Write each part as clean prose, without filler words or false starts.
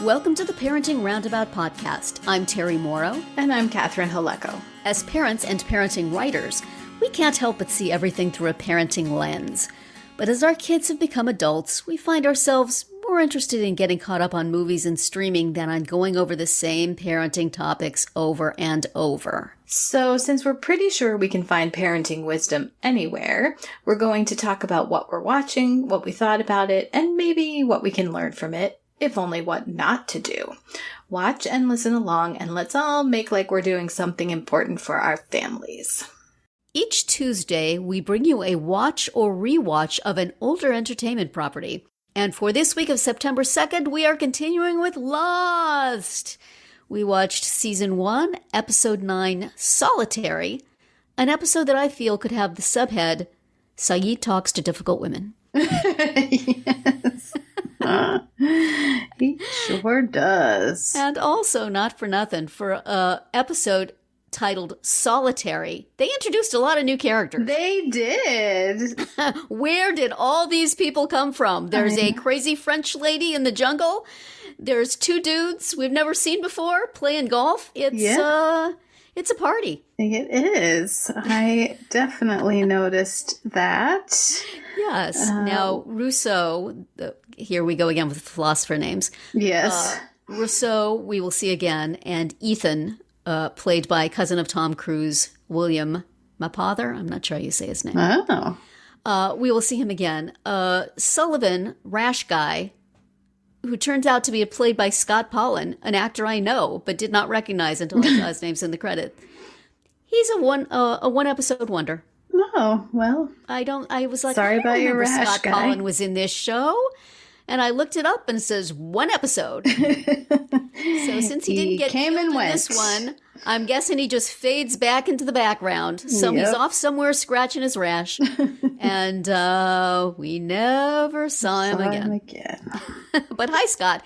Welcome to the Parenting Roundabout podcast. I'm Terry Morrow. And I'm Catherine Haleko. As parents and parenting writers, we can't help but see everything through a parenting lens. But as our kids have become adults, we find ourselves more interested in getting caught up on movies and streaming than on going over the same parenting topics over and over. So since we're pretty sure we can find parenting wisdom anywhere, we're going to talk about what we're watching, what we thought about it, and maybe what we can learn from it, if only what not to do. Watch and listen along, and let's all make like we're doing something important for our families. Each Tuesday, we bring you a watch or rewatch of an older entertainment property. And for this week of September 2nd, we are continuing with Lost. We watched Season 1, Episode 9, Lost Terri, an episode that I feel could have the subhead, Sayid Talks to Difficult Women. Yes. He sure does. And also, not for nothing, for an episode titled Solitary, they introduced a lot of new characters. They did. Where did all these people come from? There's a crazy French lady in the jungle. There's two dudes we've never seen before playing golf. It's a party. It is. I definitely noticed that. Yes. Now, Rousseau, here we go again with philosopher names. Yes. Rousseau, we will see again, and Ethan, played by cousin of Tom Cruise, William Mapother. I'm not sure how you say his name. Oh. We will see him again. Sullivan, rash guy, who turns out to be played by Scott Pollan, an actor I know, but did not recognize until I saw his name's in the credit. He's a one episode wonder. Oh, well. I was like, sorry about your rash Scott guy. Pollan was in this show. And I looked it up and it says one episode. So since he didn't get came killed and in went. this one, I'm guessing he just fades back into the background. So he's off somewhere scratching his rash. And we never saw him again. But hi, Scott.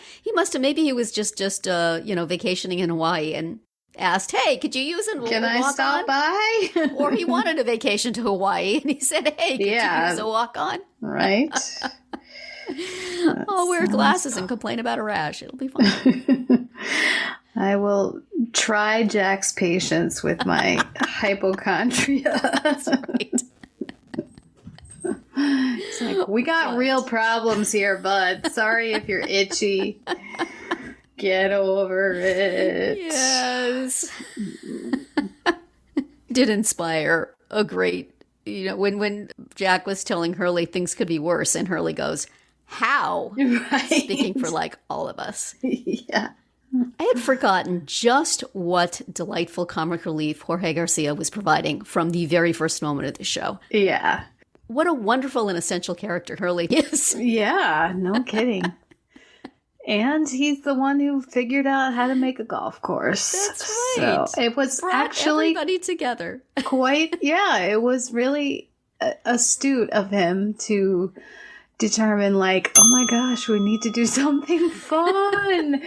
Maybe he was just vacationing in Hawaii and asked, hey, could you use a Can I walk stop on? by? Or he wanted a vacation to Hawaii and he said, hey, could you use a walk on? Right. I'll wear glasses and complain about a rash. It'll be fun. I will try Jack's patience with my hypochondria. That's right. It's like, we got real problems here, bud. Sorry if you're itchy. Get over it. Yes. Did inspire a great, when Jack was telling Hurley things could be worse, and Hurley goes, how? Right. Speaking for all of us. Yeah. I had forgotten just what delightful comic relief Jorge Garcia was providing from the very first moment of the show. Yeah. What a wonderful and essential character Hurley is. Yeah, no kidding. And he's the one who figured out how to make a golf course. That's right. So it was Brought actually everybody together. it was really astute of him to determine oh my gosh, we need to do something fun.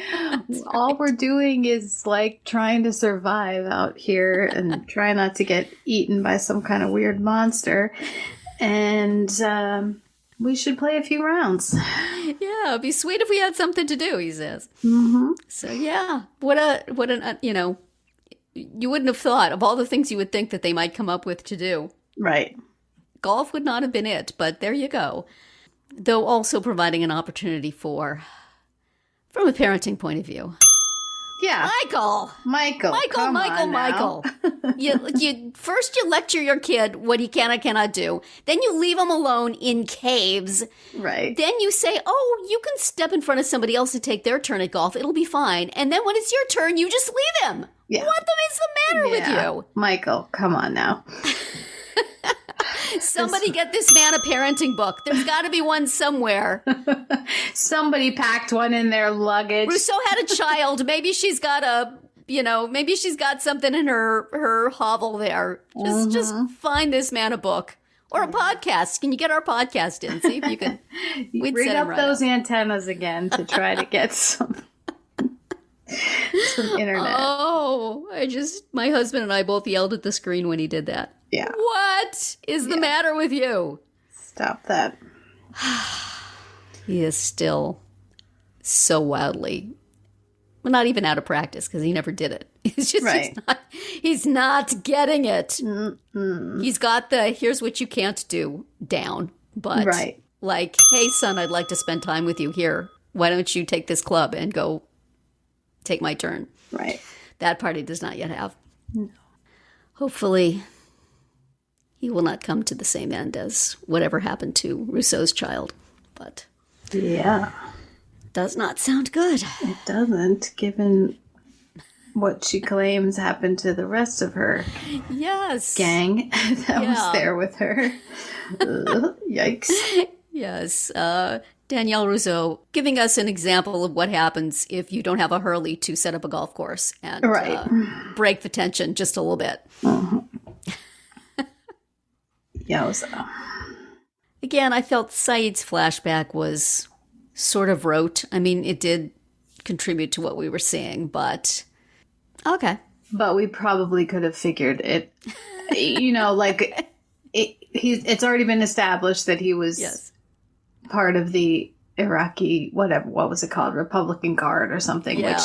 All we're doing is trying to survive out here and try not to get eaten by some kind of weird monster. And we should play a few rounds. Yeah, it'd be sweet if we had something to do, he says. Mm-hmm. So yeah, you wouldn't have thought of all the things you would think that they might come up with to do. Right. Golf would not have been it, but there you go. Though also providing an opportunity from a parenting point of view. Yeah. Michael. You first you lecture your kid what he can and cannot do. Then you leave him alone in caves. Right. Then you say, oh, you can step in front of somebody else and take their turn at golf. It'll be fine. And then when it's your turn, you just leave him. Yeah. What is the matter with you? Michael, come on now. Somebody get this man a parenting book. There's got to be one somewhere. Somebody packed one in their luggage. Rousseau had a child. Maybe she's got maybe she's got something in her hovel there. Just find this man a book. Or a podcast. Can you get our podcast in? See if you can. We'd Rig set him up right those up. antennas again to try to get some internet. Oh, my husband and I both yelled at the screen when he did that. Yeah. What is the matter with you? Stop that. He is still so wildly, well, not even out of practice because he never did it. He's just Right. he's not getting it. He's got the here's what you can't do down. But Right. like, hey, son, I'd like to spend time with you here. Why don't you take this club and go take my turn? Right. That part he does not yet have. No. Hopefully, he will not come to the same end as whatever happened to Rousseau's child. But Yeah. does not sound good. It doesn't, given what she claims happened to the rest of her Yes. gang that was there with her. Yikes. Yes. Danielle Rousseau giving us an example of what happens if you don't have a Hurley to set up a golf course and break the tension just a little bit. Yowza. Again, I felt Sayid's flashback was sort of rote. I mean, it did contribute to what we were seeing, but okay. But we probably could have figured it. You know, like it's already been established that he was part of the Iraqi what was it called, Republican Guard or something, which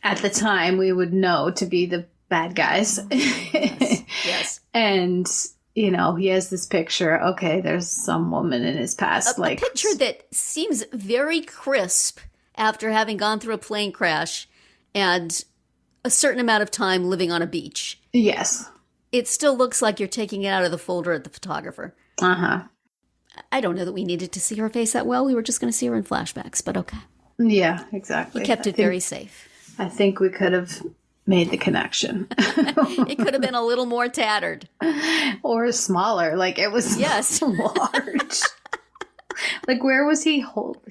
at the time we would know to be the bad guys. Yes. And you know, he has this picture. Okay, there's some woman in his past, a picture that seems very crisp after having gone through a plane crash and a certain amount of time living on a beach. Yes. It still looks like you're taking it out of the folder at the photographer. Uh-huh. I don't know that we needed to see her face that well. We were just going to see her in flashbacks, but okay. Yeah, exactly. We kept it very safe. I think we could have made the connection. It could have been a little more tattered. Or smaller. Like, it was large. Like, where was he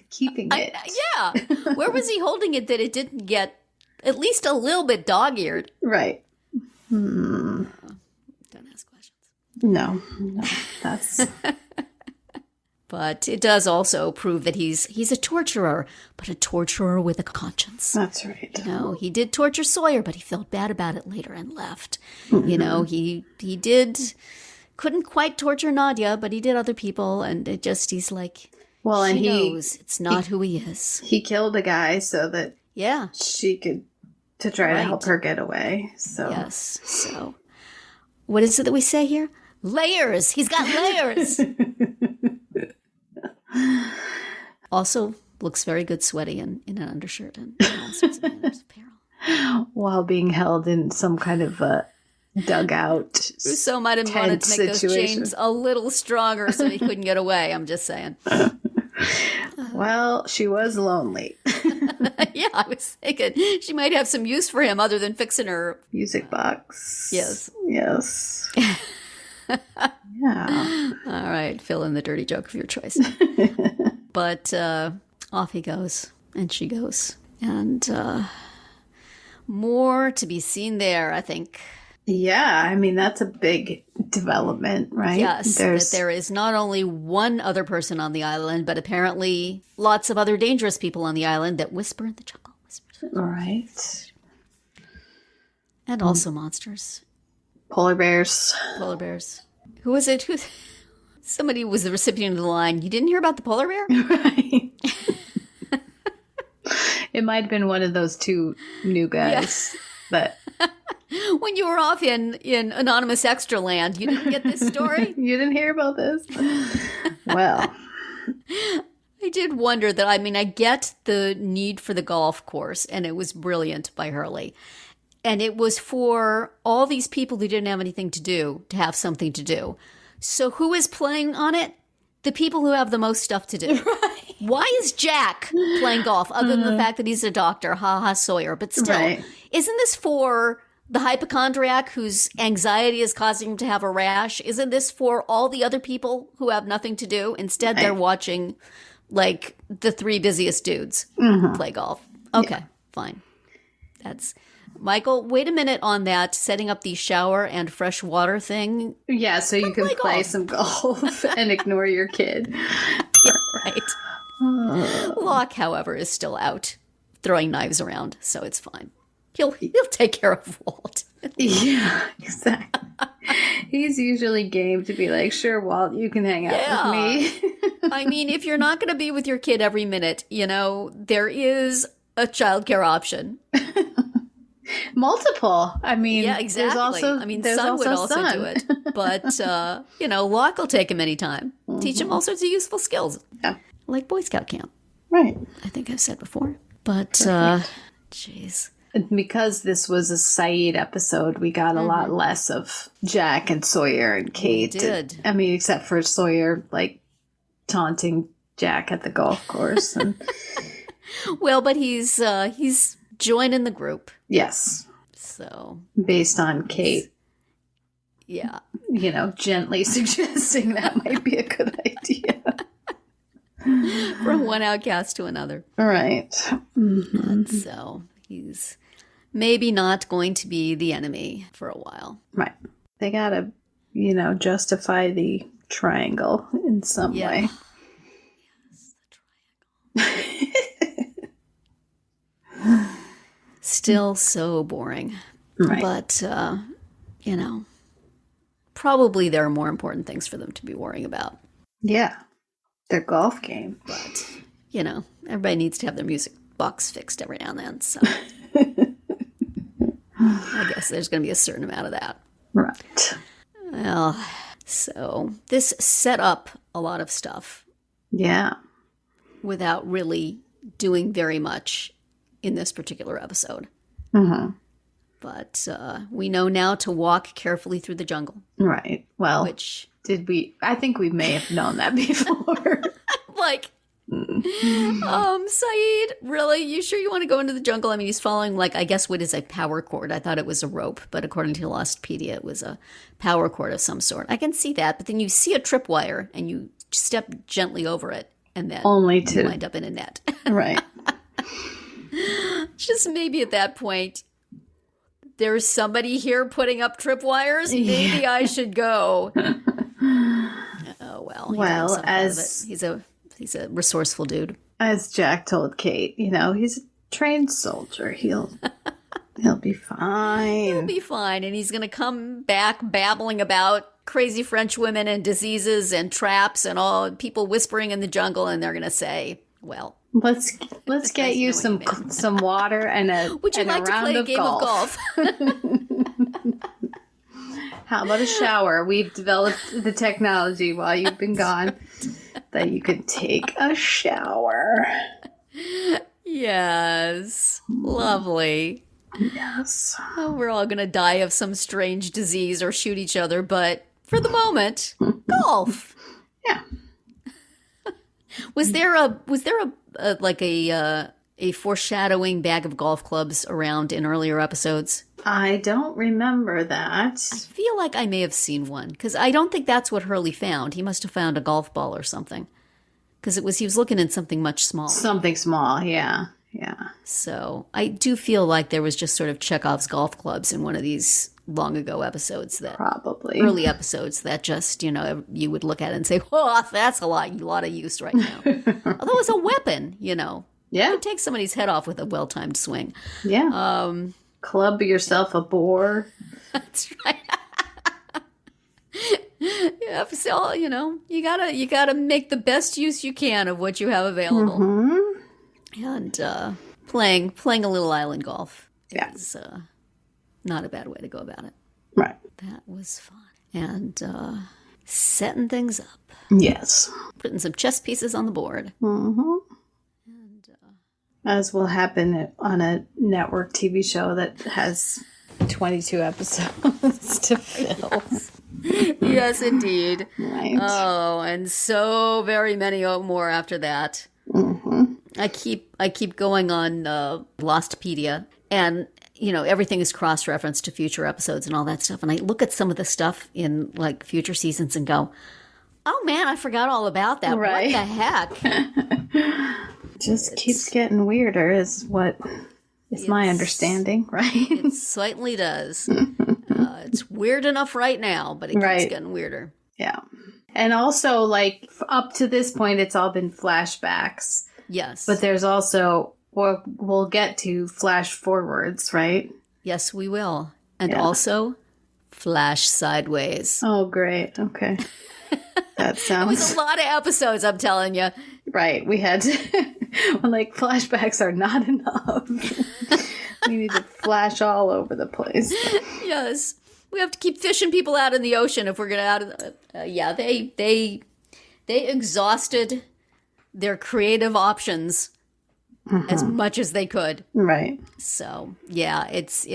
keeping it? Where was he holding it that it didn't get at least a little bit dog-eared? Right. Don't ask questions. No, that's... But it does also prove that he's a torturer, but a torturer with a conscience. That's right. You know, he did torture Sawyer, but he felt bad about it later and left. You know, he couldn't quite torture Nadia, but he did other people, and he's like, well, and he knows it's not who he is. He killed a guy so that she could to try to help her get away. So yes. So what is it that we say here? Layers. He's got layers. Also looks very good sweaty in an undershirt and all sorts of manners apparel. While being held in some kind of a dugout. Rousseau might have wanted to make those chains a little stronger so he couldn't get away. I'm just saying. Well, she was lonely. Yeah, I was thinking she might have some use for him other than fixing her music box. Yes. Yeah. All right, fill in the dirty joke of your choice. But off he goes, and she goes. And more to be seen there, I think. Yeah, I mean, that's a big development, right? Yes, that there is not only one other person on the island, but apparently lots of other dangerous people on the island that whisper in the jungle. Right. And also monsters. Polar bears. Who was it? Somebody was the recipient of the line. You didn't hear about the polar bear? Right. It might have been one of those two new guys that... When you were off in Anonymous Extra Land, you didn't get this story? You didn't hear about this? Well... I did wonder that, I mean, I get the need for the golf course, and it was brilliant by Hurley. And it was for all these people who didn't have anything to do to have something to do. So who is playing on it? The people who have the most stuff to do. Right. Why is Jack playing golf other than the fact that he's a doctor? Ha ha, Sawyer. But still, isn't this for the hypochondriac whose anxiety is causing him to have a rash? Isn't this for all the other people who have nothing to do? Instead, they're watching, like, the three busiest dudes play golf. Okay, fine. That's... Michael, wait a minute on that, setting up the shower and fresh water thing. Yeah, so you can play some golf and ignore your kid. Yeah, right. Locke, however, is still out throwing knives around, so it's fine. He'll take care of Walt. Yeah, exactly. He's usually game to be like, sure, Walt, you can hang out with me. I mean, if you're not going to be with your kid every minute, there is a childcare option. Multiple. I mean, yeah, exactly. Son would also do it. But, Locke will take him anytime. Teach him all sorts of useful skills. Yeah. Like Boy Scout camp. Right. I think I've said before. But, jeez. Because this was a Sayid episode, we got a lot less of Jack and Sawyer and Kate. We did. Except for Sawyer, taunting Jack at the golf course. And well, but he's joining the group. Yes. So. Based on Kate. Yeah. Gently suggesting that might be a good idea. From one outcast to another. Right. Mm-hmm. And so he's maybe not going to be the enemy for a while. Right. They gotta, justify the triangle in some way. Yes, the triangle. Still so boring. Right. But, probably there are more important things for them to be worrying about. Yeah. Their golf game. But, everybody needs to have their music box fixed every now and then. So I guess there's going to be a certain amount of that. Right. Well, so this set up a lot of stuff. Yeah. Without really doing very much in this particular episode. Mm-hmm. But we know now to walk carefully through the jungle. Right. Well, did we? I think we may have known that before. Sayid, really? You sure you want to go into the jungle? I mean, he's following, I guess what is a power cord. I thought it was a rope, but according to Lostpedia, it was a power cord of some sort. I can see that, but then you see a tripwire and you step gently over it, and then you wind up in a net. Right. Just maybe at that point, there's somebody here putting up tripwires. Maybe I should go. Oh, well. Well, he's a resourceful dude. As Jack told Kate, he's a trained soldier. He'll be fine. He'll be fine. And he's going to come back babbling about crazy French women and diseases and traps and all people whispering in the jungle. And they're going to say, well, let's get you some water and a Would you like to play a game of golf? How about a shower? We've developed the technology while you've been gone that you can take a shower. Yes. Lovely. Yes. Oh, we're all going to die of some strange disease or shoot each other, but for the moment, golf. Yeah. Was there a foreshadowing bag of golf clubs around in earlier episodes? I don't remember that. I feel like I may have seen one, because I don't think that's what Hurley found. He must have found a golf ball or something, because he was looking at something much smaller. Something small, yeah. Yeah. So I do feel like there was just sort of Chekhov's golf clubs in one of these long ago episodes, early episodes that just, you would look at it and say, oh, that's a lot of use right now. Although it's a weapon, Yeah. You can take somebody's head off with a well-timed swing. Yeah. Club yourself a boar. That's right. Yeah, so, you gotta make the best use you can of what you have available. Mm-hmm. And playing a little island golf is not a bad way to go about it. Right. That was fun. And setting things up. Yes. Putting some chess pieces on the board. Mm-hmm. And as will happen on a network TV show that has 22 episodes to fill. Yes, indeed. Right. Oh, and so very many more after that. Mm-hmm. I keep going on Lostpedia, and everything is cross-referenced to future episodes and all that stuff. And I look at some of the stuff in future seasons and go, "Oh man, I forgot all about that. Right. What the heck?" Just keeps getting weirder, is my understanding, right? It certainly does. It's weird enough right now, but it keeps getting weirder. Yeah, and also up to this point, it's all been flashbacks. Yes. But there's also, we'll get to flash forwards, right? Yes, we will. And also flash sideways. Oh, great. Okay. That It sounds... was a lot of episodes, I'm telling you. Right. We had to... like, flashbacks are not enough. We need to flash all over the place. Yes. We have to keep fishing people out in the ocean if we're going to out of the... yeah, they exhausted their creative options as much as they could. Right. So, yeah, it's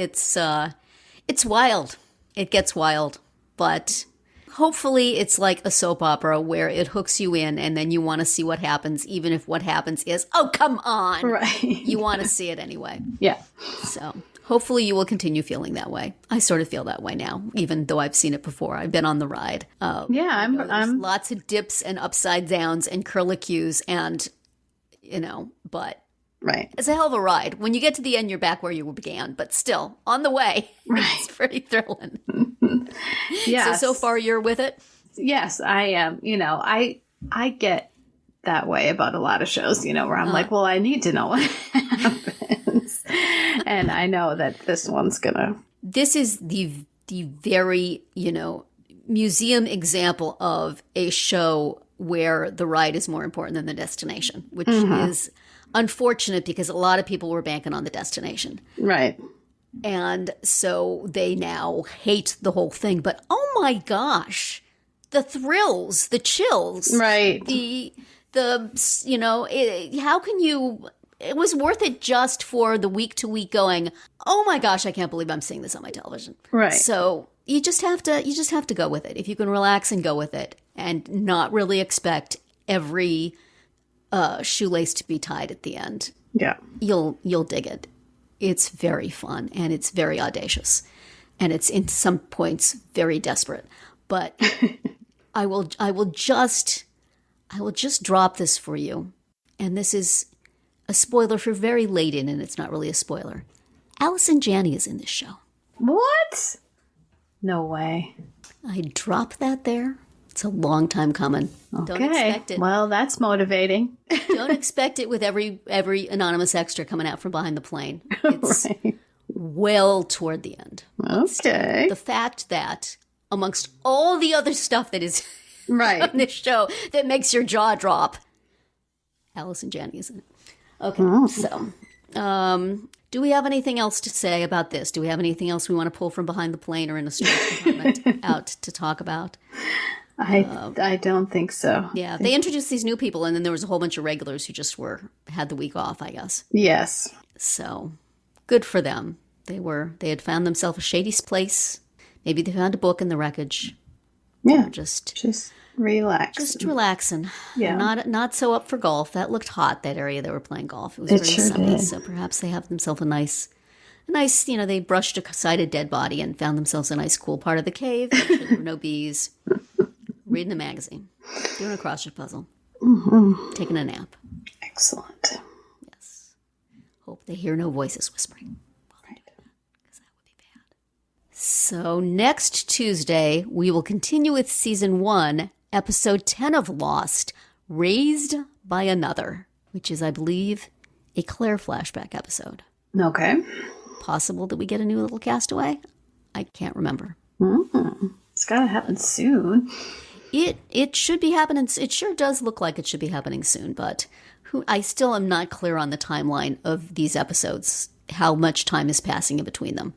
wild. It gets wild. But hopefully it's like a soap opera where it hooks you in and then you want to see what happens, even if what happens is, oh, come on. Right. You want to see it anyway. Yeah. So hopefully you will continue feeling that way. I sort of feel that way now, even though I've seen it before. I've been on the ride. Yeah, I'm lots of dips and upside downs and curlicues and, but right. it's a hell of a ride. When you get to the end, you're back where you began, but still on the way. Right. It's pretty thrilling. Yes. So far you're with it? Yes, I am. I get that way about a lot of shows, where I'm like, well, I need to know what happens. And I know that this one's gonna. This is the very, museum example of a show where the ride is more important than the destination, which is unfortunate because a lot of people were banking on the destination. Right. And so they now hate the whole thing. But oh my gosh, the thrills, the chills, right? How can you? It was worth it just for the week to week going. Oh my gosh, I can't believe I'm seeing this on my television. Right. So you just have to go with it. If you can relax and go with it, and not really expect every shoelace to be tied at the end. Yeah, you'll dig it. It's very fun and it's very audacious, and it's in some points very desperate. But I will just drop this for you, and this is a spoiler for very late in, and it's not really a spoiler. Allison Janney is in this show. What? No way. I dropped that there. It's a long time coming. Okay. Don't expect it. Well, that's motivating. Don't expect it with every anonymous extra coming out from behind the plane. It's right. well toward the end. Okay. The fact that amongst all the other stuff that is right on this show that makes your jaw drop, Allison Janney is in it. Okay, so do we have anything else to say about this? Do we have anything else we want to pull from behind the plane or in a storage compartment out to talk about? I don't think so. Yeah, they introduced these new people, and then there was a whole bunch of regulars who just had the week off, I guess. Yes. So good for them. They had found themselves a shady place. Maybe they found a book in the wreckage. Yeah, just relax. Just relaxing. Yeah. Not so up for golf. That looked hot, that area they were playing golf. It was very sure sunny, did. so perhaps they have themselves a nice, they brushed a dead body and found themselves a nice cool part of the cave. There were no bees. Reading a magazine. Doing a crossword puzzle. Taking a nap. Excellent. Yes. Hope they hear no voices whispering. Right. Because that would be bad. So next Tuesday, we will continue with Season 1, Episode 10 of Lost, Raised by Another, which is, I believe, a Claire flashback episode. Okay. Possible that we get a new little castaway? I can't remember. It's got to happen soon. It should be happening. It sure does look like it should be happening soon, but I still am not clear on the timeline of these episodes, how much time is passing in between them.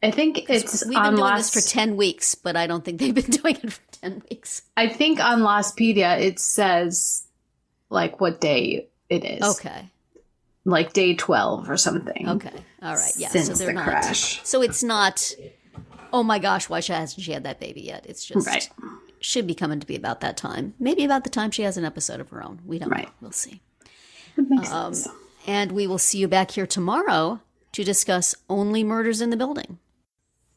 I think it's We've been doing this for 10 weeks, but I don't think they've been doing it for 10 weeks. I think on Lostpedia it says like what day it is. Okay. Like day 12 or something. Okay. All right. Yeah. Since so they're the not. crash. So it's not, oh my gosh, why hasn't she had that baby yet? It's just Right. should be coming to be about that time. Maybe about the time she has an episode of her own. We don't know. We'll see. That makes sense. And we will see you back here tomorrow to discuss Only Murders in the Building.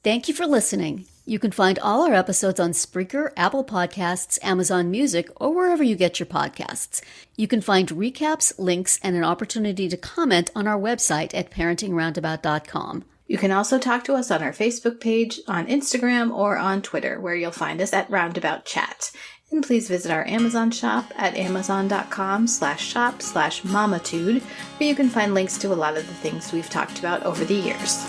Thank you for listening. You can find all our episodes on Spreaker, Apple Podcasts, Amazon Music, or wherever you get your podcasts. You can find recaps, links, and an opportunity to comment on our website at parentingroundabout.com. You can also talk to us on our Facebook page, on Instagram, or on Twitter, where you'll find us at Roundabout Chat. And please visit our Amazon shop at amazon.com/shop/mamatude, where you can find links to a lot of the things we've talked about over the years.